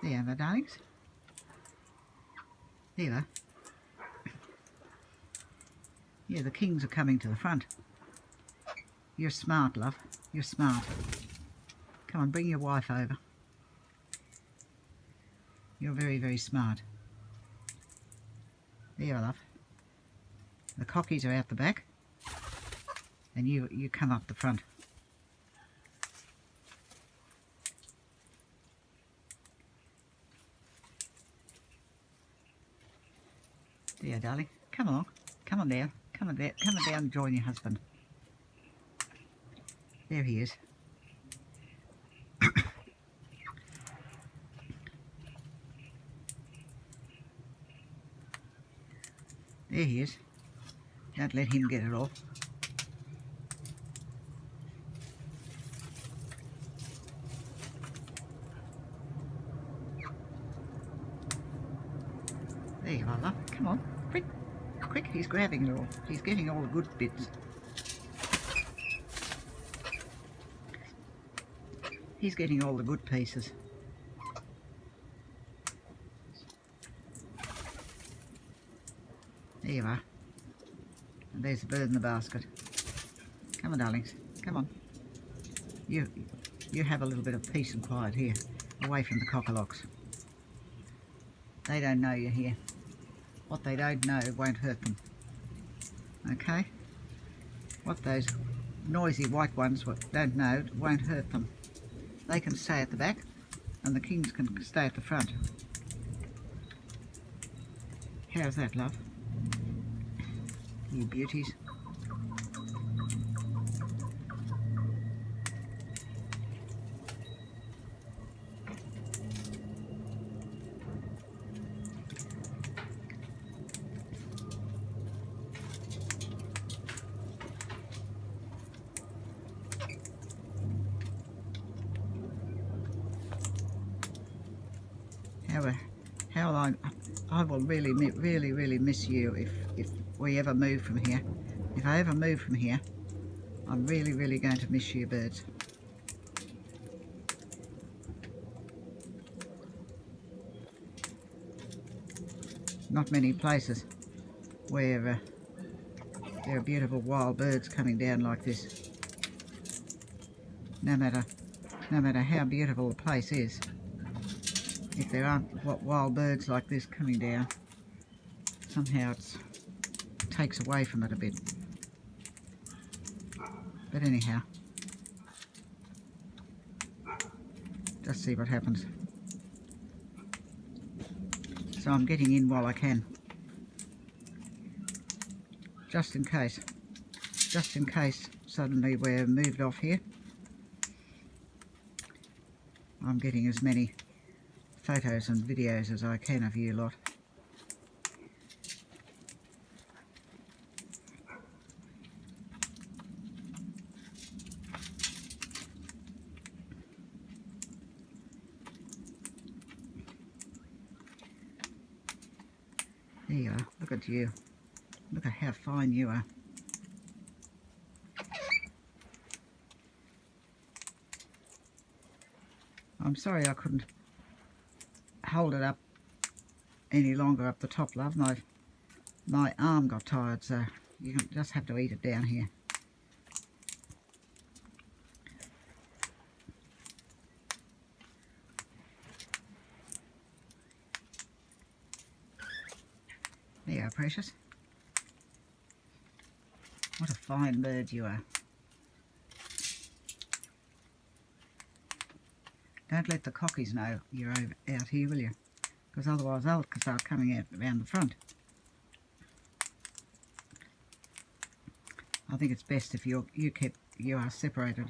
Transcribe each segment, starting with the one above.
There, my darlings. There you are. Yeah, the kings are coming to the front. You're smart, love. You're smart. Come on, bring your wife over. You're very, very smart. There, love. The cockies are out the back. And you come up the front. There, darling. Come along. Come on down. Come on down. Come on down and join your husband. There he is. There he is. Don't let him get it all. There you are, love. Come on. Quick. Quick, he's grabbing it all. He's getting all the good bits. He's getting all the good pieces. There you are. And there's the bird in the basket. Come on, darlings. Come on. You have a little bit of peace and quiet here, away from the cockalocks. They don't know you're here. What they don't know won't hurt them. Okay? What those noisy white ones don't know won't hurt them. They can stay at the back, and the kings can stay at the front. How's that, love? You beauties. I will really miss you if we ever move from here. If I ever move from here, I'm really going to miss you, birds. Not many places where there are beautiful wild birds coming down like this. No matter how beautiful the place is, if there aren't wild birds like this coming down, somehow it takes away from it a bit. But anyhow, just see what happens. So I'm getting in while I can, just in case suddenly we're moved off here. I'm getting as many photos and videos as I can of you lot. There you are. Look at you. Look at how fine you are. I'm sorry I couldn't hold it up any longer up the top, love. My arm got tired, so you just have to eat it down here. There you are, precious. What a fine bird you are. Don't let the cockies know you're out here, will you? Because otherwise they'll start coming out around the front. I think it's best if you are separated.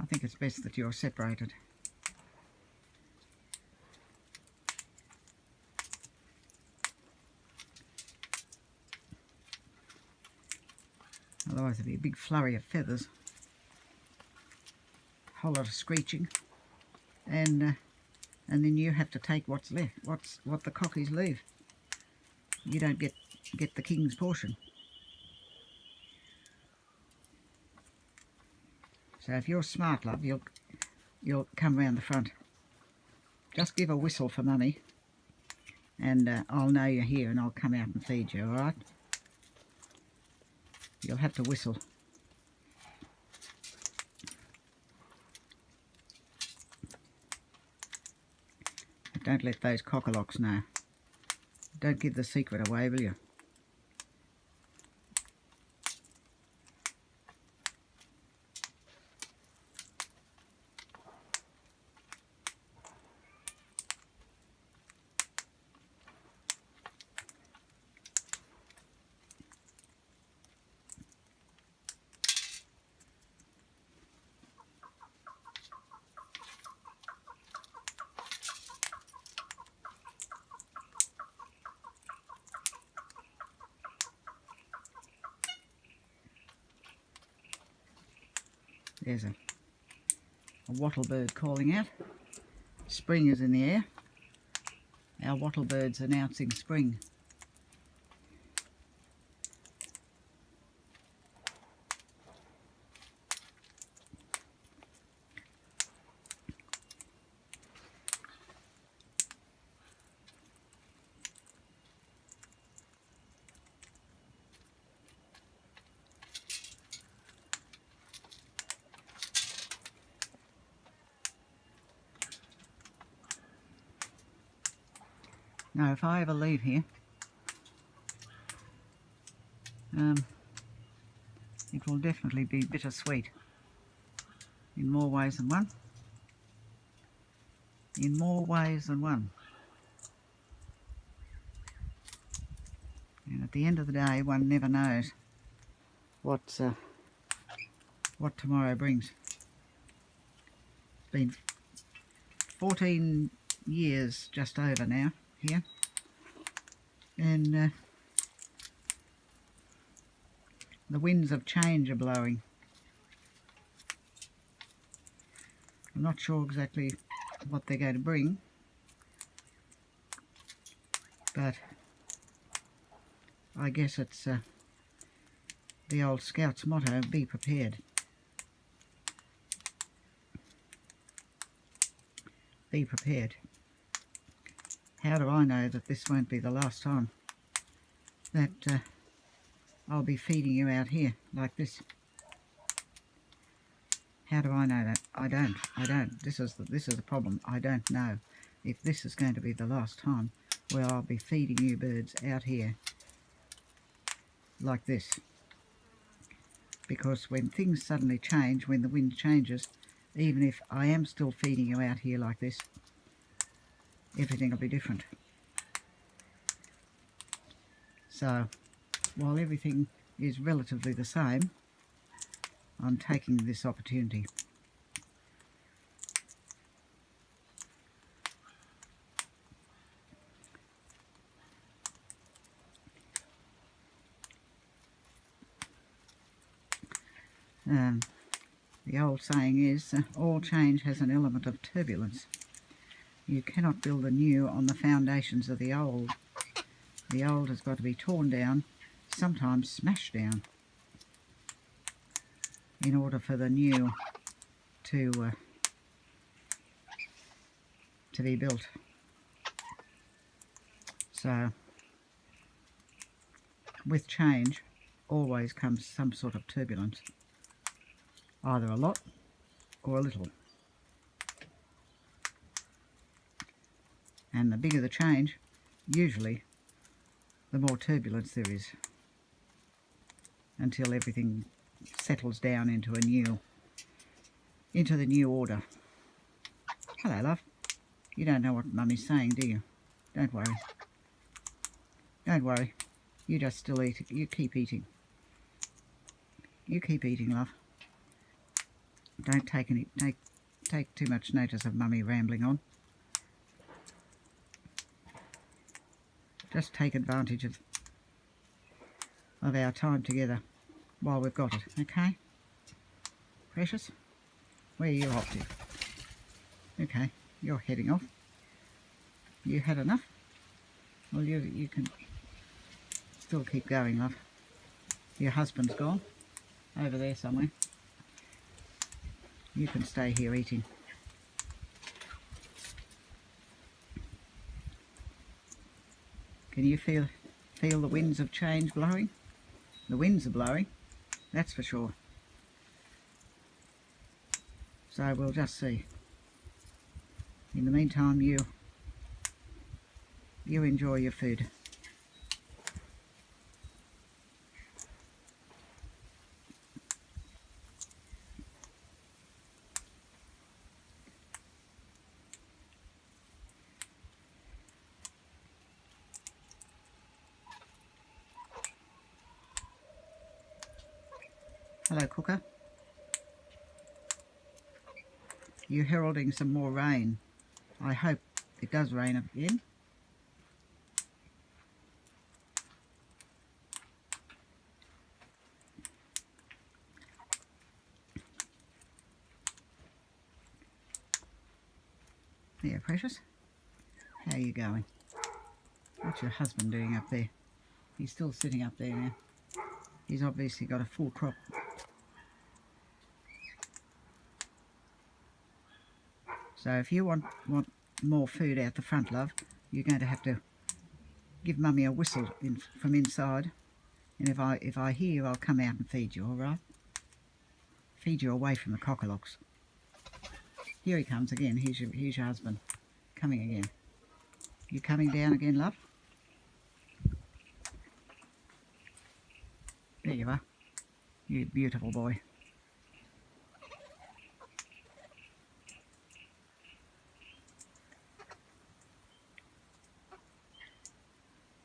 I think it's best that you're separated. Otherwise there'll be a big flurry of feathers. A whole lot of screeching. and then you have to take what's left, what the cockies leave. You don't get the king's portion. So if you're smart, love, you'll come round the front. Just give a whistle for Mummy, and I'll know you're here, and I'll come out and feed you. All right? You'll have to whistle. But don't let those cockalocks know. Don't give the secret away, will you? There's a wattle bird calling out. Spring is in the air. Our wattle bird's announcing spring. Now, if I ever leave here, it will definitely be bittersweet in more ways than one. In more ways than one. And at the end of the day, one never knows what tomorrow brings. It's been 14 years just over now here, and the winds of change are blowing. I'm not sure exactly what they're going to bring, but I guess it's the old Scout's motto, be prepared. Be prepared. How do I know that this won't be the last time that I'll be feeding you out here like this? How do I know that? I don't. This is the problem. I don't know if this is going to be the last time where I'll be feeding you birds out here like this. Because when things suddenly change, when the wind changes, even if I am still feeding you out here like this, everything will be different. So, while everything is relatively the same, I'm taking this opportunity. The old saying is, all change has an element of turbulence. You cannot build the new on the foundations of the old. The old has got to be torn down, sometimes smashed down, in order for the new to be built. So, with change always comes some sort of turbulence, either a lot or a little. And the bigger the change, usually the more turbulence there is, until everything settles down into the new order. Hello, love. You don't know what Mummy's saying, do you? Don't worry. Don't worry. You just still eat. You keep eating. You keep eating, love. Don't take too much notice of Mummy rambling on. Just take advantage of our time together while we've got it, okay? Precious, where are you off to? Okay, you're heading off. You had enough? Well, you can still keep going, love. Your husband's gone over there somewhere. You can stay here eating. Can you feel the winds of change blowing? The winds are blowing, that's for sure. So we'll just see. In the meantime, you enjoy your food. Hello, Cooker. You're heralding some more rain. I hope it does rain again. There, precious. How are you going? What's your husband doing up there? He's still sitting up there now. He's obviously got a full crop. So if you want more food out the front, love, you're going to have to give Mummy a whistle from inside. And if I hear you, I'll come out and feed you, all right? Feed you away from the cockalocks. Here he comes again. Here's your husband. Coming again. You coming down again, love? There you are. You beautiful boy.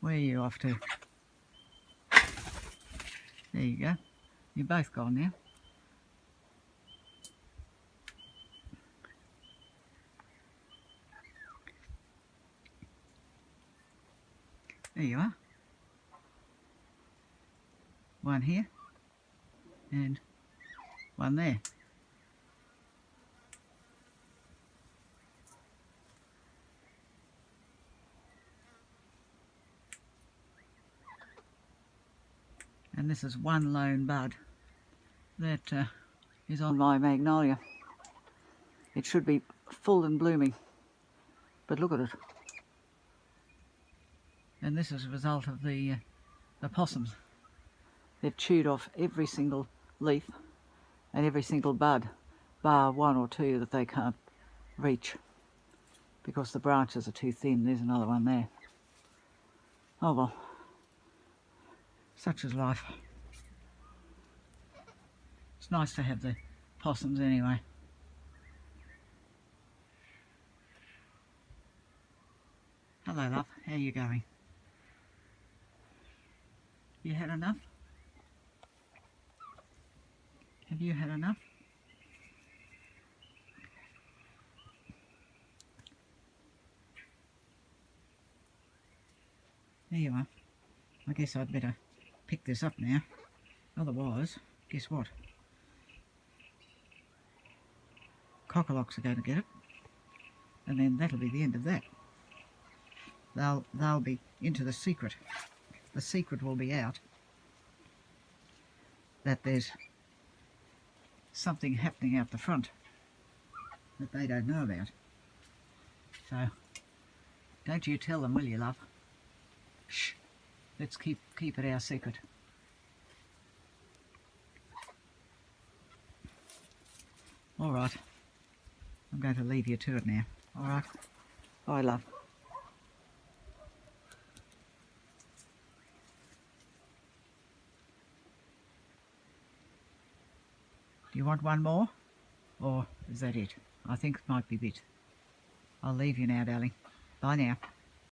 Where are you off to? There you go. You're both gone now. There you are. One here and one there. And this is one lone bud that is on my magnolia. It should be full and blooming, but look at it. And this is a result of the possums. They've chewed off every single leaf and every single bud, bar one or two that they can't reach because the branches are too thin. There's another one there. Oh well, such is life. It's nice to have the possums anyway. Hello, love. How are you going? You had enough? Have you had enough? There you are. I guess I'd better pick this up now. Otherwise, guess what? Cockalocks are going to get it. And then that'll be the end of that. They'll be into the secret. The secret will be out that there's something happening out the front that they don't know about. So don't you tell them, will you, love? Shh. Let's keep it our secret. All right. I'm going to leave you to it now. All right. Bye, love. Do you want one more? Or is that it? I think it might be a bit. I'll leave you now, darling. Bye now.